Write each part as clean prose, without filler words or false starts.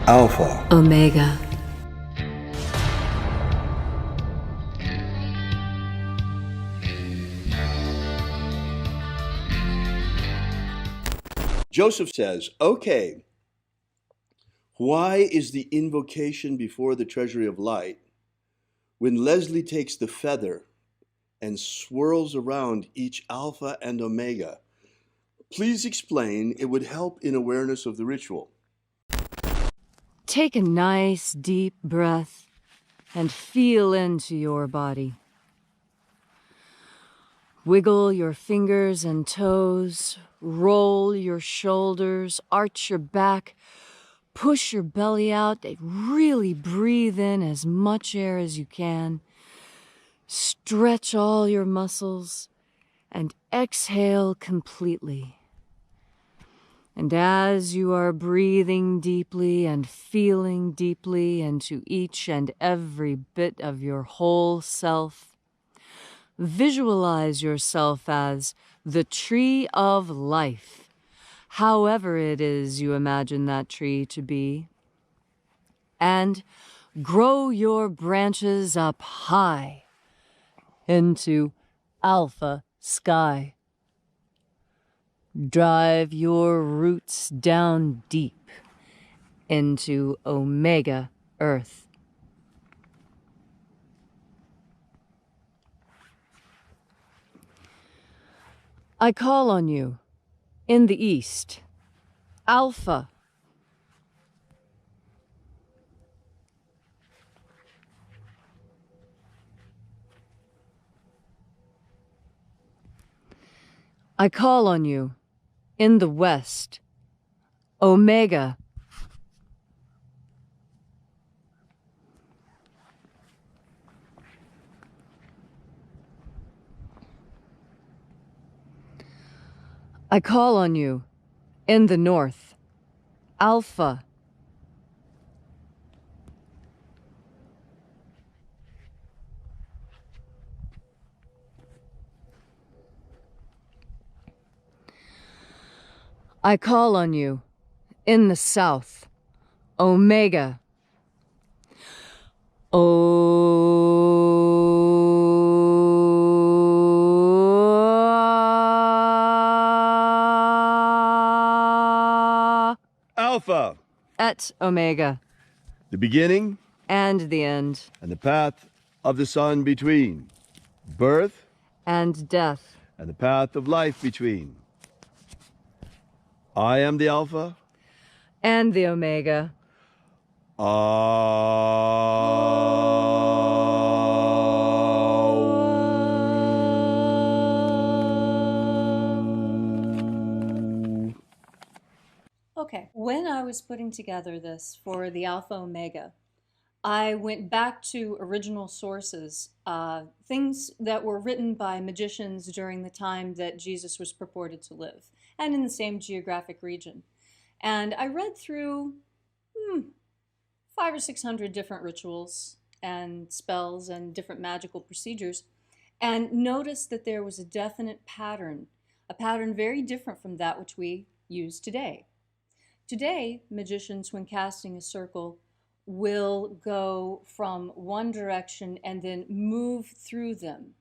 Alpha Omega. Joseph says, okay, why is the invocation before the treasury of light when Leslie takes the feather and swirls around each alpha and omega? Please explain. It would help in awareness of the ritual. Take a nice deep breath and feel into your body. Wiggle your fingers and toes, roll your shoulders, arch your back, push your belly out, really breathe in as much air as you can. Stretch all your muscles and exhale completely. And as you are breathing deeply and feeling deeply into each and every bit of your whole self, visualize yourself as the tree of life, however it is you imagine that tree to be, and grow your branches up high into alpha sky. Drive your roots down deep into omega earth. I call on you in the east, Alpha. I call on you in the west, Omega. I call on you in the north, Alpha. I call on you in the south, Omega. Alpha, Et Omega. the beginning And the end. and the path of the sun between, birth And death. and the path of life between. I am the Alpha. And the Omega. Okay, when I was putting together this for the Alpha Omega, I went back to original sources, things that were written by magicians during the time that Jesus was purported to live, and in the same geographic region. And I read through 500 or 600 different rituals and spells and different magical procedures, and noticed that there was a definite pattern, a pattern very different from that which we use today. Today, magicians, when casting a circle, will go from one direction and then move through them.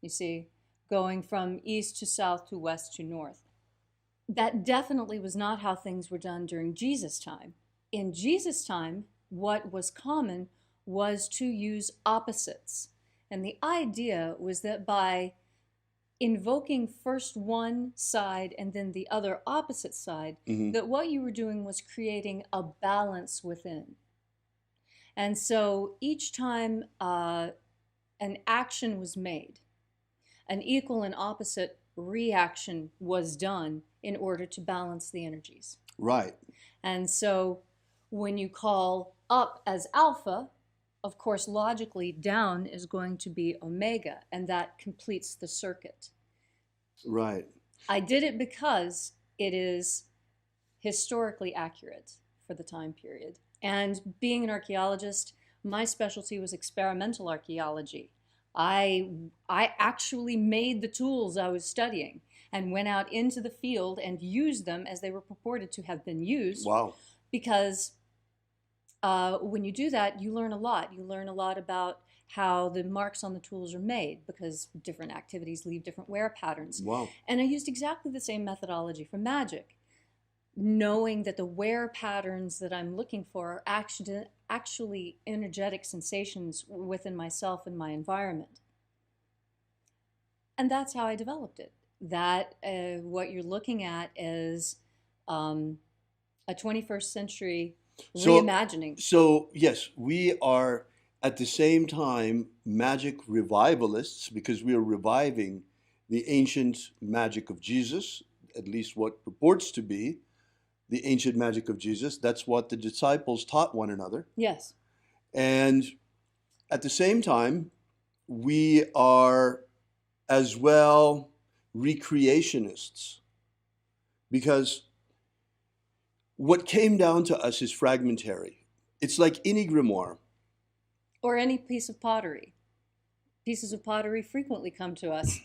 You see, going from east to south to west to north. That definitely was not how things were done during Jesus' time. In Jesus' time, what was common was to use opposites. And the idea was that by invoking first one side and then the other opposite side, that what you were doing was creating a balance within. And so each time an action was made, an equal and opposite reaction was done in order to balance the energies. Right. And so when you call up as alpha, of course, logically, down is going to be omega, and that completes the circuit. Right. I did it because it is historically accurate for the time period. And being an archaeologist, my specialty was experimental archaeology. I actually made the tools I was studying and went out into the field and used them as they were purported to have been used. Wow. Because When you do that, you learn a lot. You learn a lot about how the marks on the tools are made because different activities leave different wear patterns. Wow. And I used exactly the same methodology for Magick, knowing that the wear patterns that I'm looking for are actually energetic sensations within myself and my environment. And that's how I developed it. That what you're looking at is a 21st century reimagining. So yes, we are at the same time magic revivalists because we are reviving the ancient magic of Jesus, at least what purports to be the ancient magic of Jesus. That's what the disciples taught one another. Yes. And at the same time, we are as well recreationists because what came down to us is fragmentary. It's like any grimoire. Or any piece of pottery. Pieces of pottery frequently come to us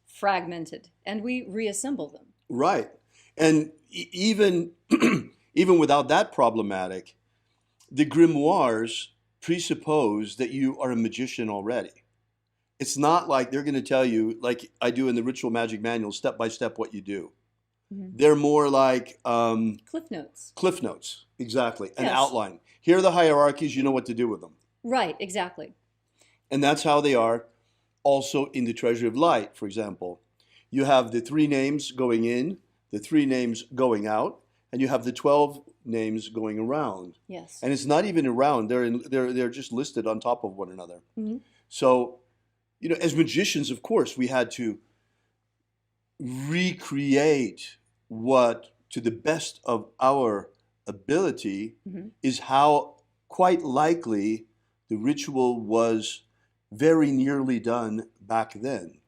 fragmented, and we reassemble them. Right. And even without that problematic, the grimoires presuppose that you are a magician already. It's not like they're going to tell you, like I do in the Ritual Magic Manual, step by step what you do. Mm-hmm. They're more like Cliff notes. Cliff notes, exactly. An outline. Here are the hierarchies, you know what to do with them. Right, exactly. And that's how they are also in the Treasury of Light, for example. You have the 3 names going in, the 3 names going out, and you have the 12 names going around. Yes. And it's not even around, they're just listed on top of one another. Mm-hmm. So, you know, as magicians, of course, we had to recreate what, to the best of our ability, mm-hmm. is how quite likely the ritual was very nearly done back then.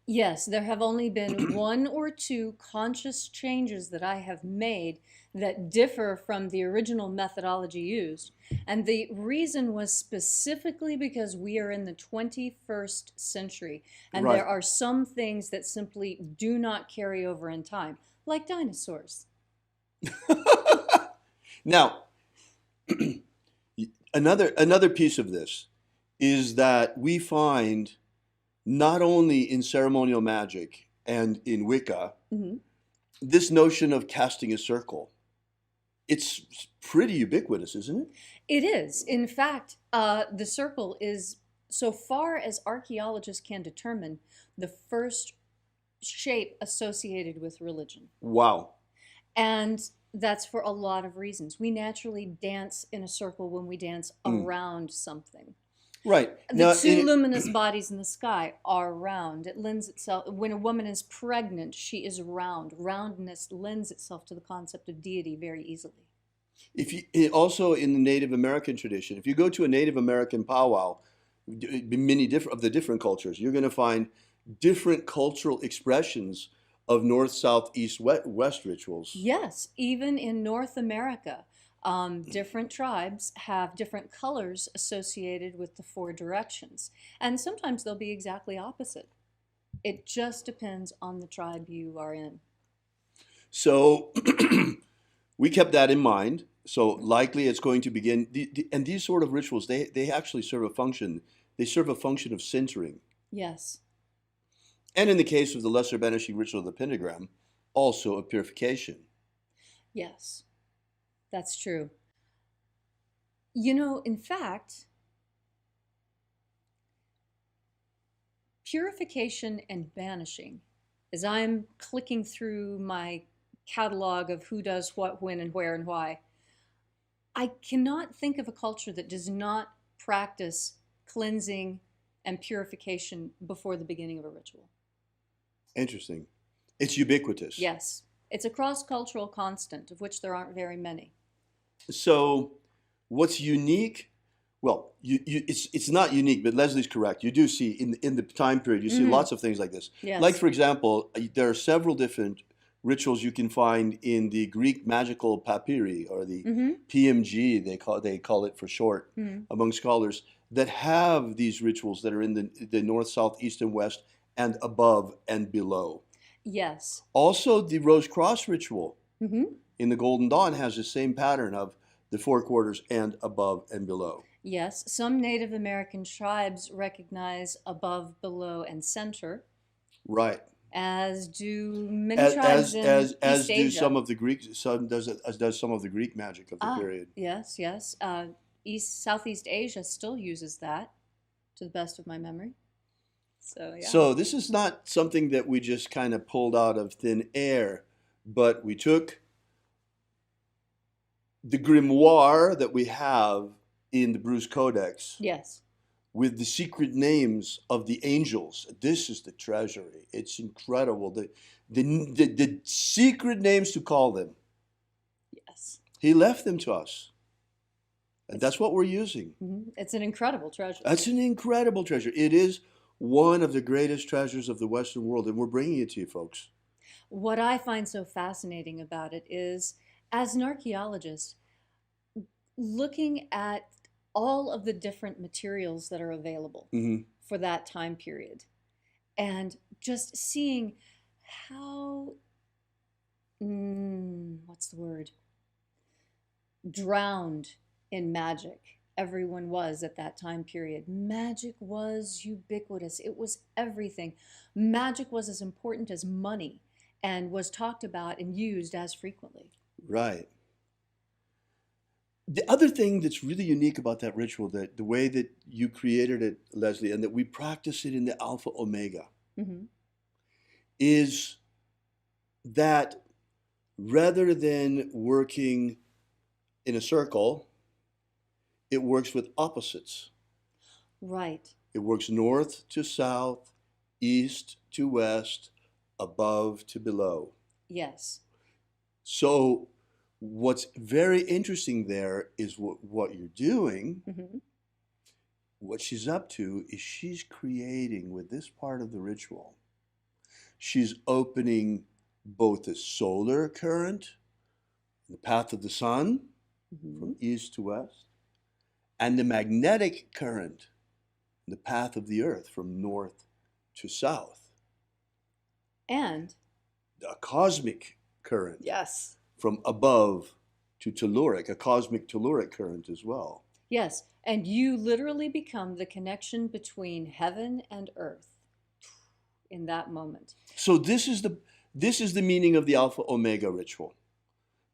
Yes, there have only been 1 or 2 conscious changes that I have made that differ from the original methodology used. And the reason was specifically because we are in the 21st century. And right. There are some things that simply do not carry over in time, like dinosaurs. Now, another piece of this is that we find not only in ceremonial magic and in Wicca, mm-hmm. this notion of casting a circle. It's pretty ubiquitous, isn't it? It is. In fact, the circle is, so far as archaeologists can determine, the first shape associated with religion. Wow. And that's for a lot of reasons. We naturally dance in a circle when we dance around something. Right. The 2 luminous bodies in the sky are round. It lends itself, when a woman is pregnant, she is round. Roundness lends itself to the concept of deity very easily. If you, also in the Native American tradition, if you go to a Native American powwow, many of the different cultures, you're going to find different cultural expressions of north, south, east, west rituals. Yes, even in North America. Different tribes have different colors associated with the 4 directions. And sometimes they'll be exactly opposite. It just depends on the tribe you are in. So we kept that in mind. So likely it's going to begin. And these sort of rituals, they actually serve a function. They serve a function of centering. Yes. And in the case of the lesser banishing ritual of the pentagram, also of purification. Yes. That's true. You know, in fact, purification and banishing, as I'm clicking through my catalog of who does what, when, and where, and why, I cannot think of a culture that does not practice cleansing and purification before the beginning of a ritual. Interesting. It's ubiquitous. Yes. It's a cross-cultural constant, of which there aren't very many. So what's unique, well, it's not unique, but Leslie's correct. You do see, in the time period, you see mm-hmm. lots of things like this. Yes. Like, for example, there are several different rituals you can find in the Greek magical papyri, or the mm-hmm. PMG, they call it for short, mm-hmm. among scholars, that have these rituals that are in the north, south, east, and west, and above and below. Yes. Also, the Rose Cross ritual mm-hmm. in the Golden Dawn has the same pattern of the four quarters and above and below. Yes, some Native American tribes recognize above, below, and center, Right. as do many tribes in As East do Asia. some of the Greeks. As does some of the Greek magic of the period. Yes, yes. Southeast Asia still uses that, to the best of my memory. So, yeah. So this is not something that we just kind of pulled out of thin air, but we took the grimoire that we have in the Bruce Codex Yes. with the secret names of the angels. This is the treasury. It's incredible. The secret names to call them. Yes. He left them to us. And that's what we're using. It's an incredible treasure. That's an incredible treasure. It is one of the greatest treasures of the Western world, and we're bringing it to you, folks. What I find so fascinating about it is, as an archaeologist, looking at all of the different materials that are available for that time period, and just seeing how, what's the word? Drowned in magic everyone was at that time period. Magic was ubiquitous. It was everything. Magic was as important as money and was talked about and used as frequently. Right. The other thing that's really unique about that ritual, that the way that you created it, Leslie, and that we practice it in the Alpha Omega, is that rather than working in a circle, it works with opposites. Right. It works north to south, east to west, above to below. Yes. So what's very interesting there is what you're doing. What she's up to is she's creating with this part of the ritual. She's opening both the solar current, the path of the sun, from east to west, and the magnetic current, the path of the earth, from north to south. And a cosmic current. Yes. From above to telluric, a cosmic telluric current as well. Yes, and you literally become the connection between heaven and earth in that moment. So this is the meaning of the Alpha Omega ritual.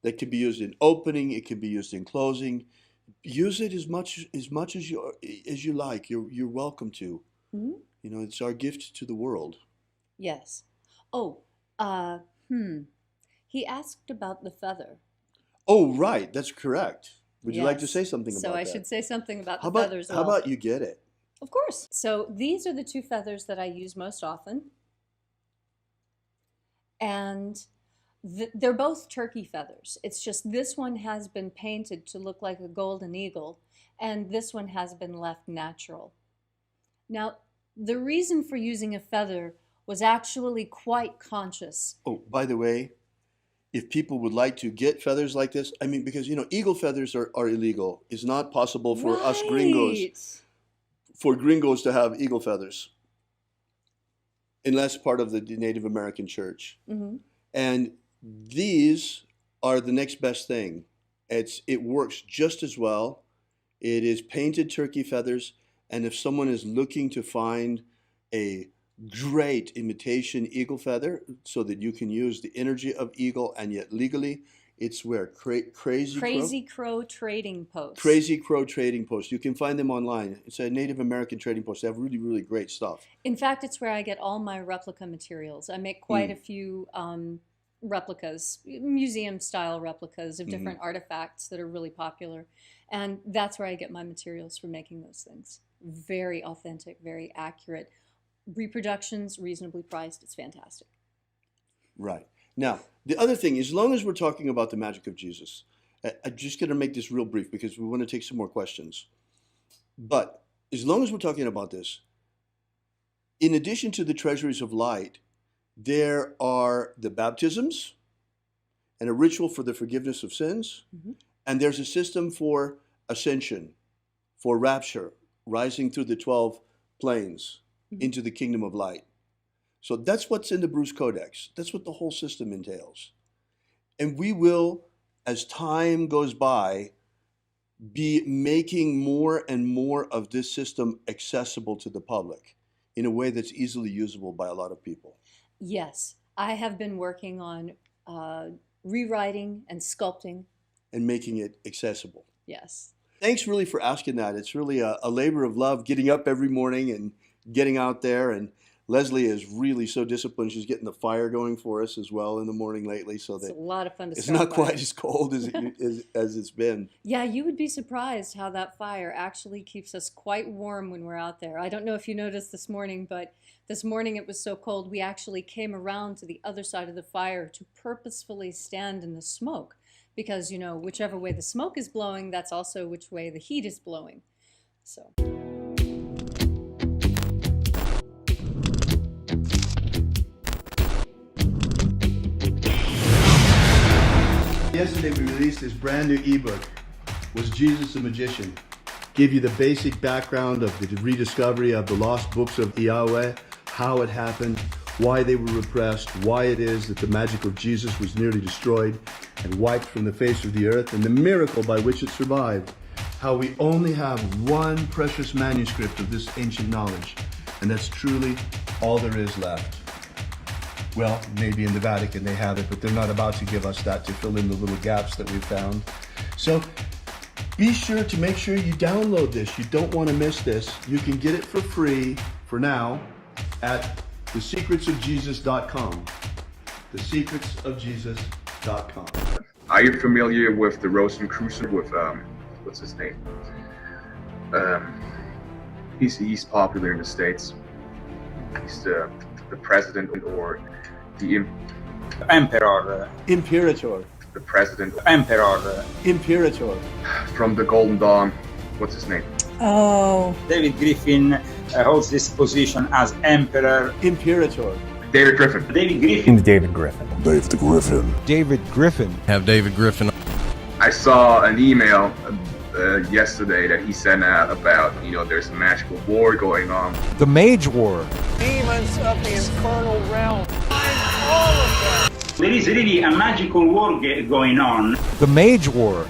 That can be used in opening, it can be used in closing. Use it as much as you like. You're welcome to. You know, it's our gift to the world. Yes. Oh, he asked about the feather. Oh, right. That's correct. Would you like to Yes. say something about So I that? should say something about the How about, feathers. how about you get it? Of course. So these are the two feathers that I use most often. And they're both turkey feathers. It's just this one has been painted to look like a golden eagle, and this one has been left natural. Now, the reason for using a feather was actually quite conscious. Oh, by the way, if people would like to get feathers like this, I mean, because, you know, eagle feathers are illegal. It's not possible for us gringos, to have eagle feathers, unless part of the Native American church. And these are the next best thing. It works just as well. It is painted turkey feathers, and if someone is looking to find a great imitation eagle feather so that you can use the energy of eagle and yet legally, it's where Crazy Crow Trading Post. Crazy Crow Trading Post. You can find them online. It's a Native American trading post. They have really, really great stuff. In fact, it's where I get all my replica materials. I make quite a few replicas, museum-style replicas of different artifacts that are really popular. And that's where I get my materials for making those things. Very authentic, very accurate. Reproductions, reasonably priced. It's fantastic. Right. Now, the other thing, as long as we're talking about the magic of Jesus, I'm just going to make this real brief because we want to take some more questions. But as long as we're talking about this, in addition to the treasuries of light, there are the baptisms and a ritual for the forgiveness of sins. And there's a system for ascension, for rapture, rising through the 12 planes into the kingdom of light. So that's what's in the Bruce Codex. That's what the whole system entails. And we will, as time goes by, be making more and more of this system accessible to the public in a way that's easily usable by a lot of people? Yes, I have been working on rewriting and sculpting. And making it accessible. Yes. Thanks really for asking that. It's really a labor of love, getting up every morning and getting out there. And Leslie is really so disciplined. She's getting the fire going for us as well in the morning lately, so that It's a lot of fun to it's start not fire. quite as cold as as it's been. Yeah, you would be surprised how that fire actually keeps us quite warm when we're out there. I don't know if you noticed this morning, but this morning it was so cold we actually came around to the other side of the fire to purposefully stand in the smoke. Because, you know, whichever way the smoke is blowing, that's also which way the heat is blowing. So. Yesterday we released this brand new ebook, Was Jesus a Magician? Give you the basic background of the rediscovery of the lost books of Yahweh, how it happened, why they were repressed, why it is that the magic of Jesus was nearly destroyed and wiped from the face of the earth, and the miracle by which it survived. How we only have one precious manuscript of this ancient knowledge, and that's truly all there is left. Well, maybe in the Vatican they have it, but they're not about to give us that to fill in the little gaps that we've found. So be sure to make sure you download this. You don't want to miss this. You can get it for free for now at thesecretsofjesus.com. Thesecretsofjesus.com. Are you familiar with the Rosicrucian with what's his name? He's popular in the States. He's the president or the Emperor. Imperator. the president Emperor. Imperator. from the Golden Dawn. What's his name? Oh. David Griffin holds this position as Emperor. Imperator. David Griffin. David Griffin. David Griffin. David Griffin. David Griffin. Have David Griffin. I saw an email yesterday that he sent out about, there's a magical war going on. The Mage War. Demons of the infernal realm. All of them. There is really a magical war going on. The Mage War.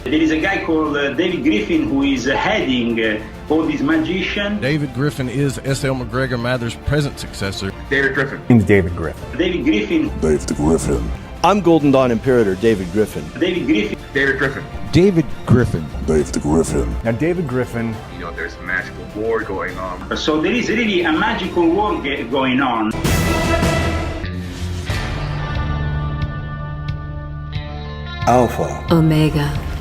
There is a guy called David Griffin who is heading all these magicians. David Griffin is S.L. McGregor Mather's present successor. David Griffin. David Griffin. David Griffin. David Griffin. I'm Golden Dawn Imperator David Griffin. David Griffin. David Griffin. David Griffin. David Griffin. Now David Griffin. There's a magical war going on. So there is really a magical war going on. Alpha Omega.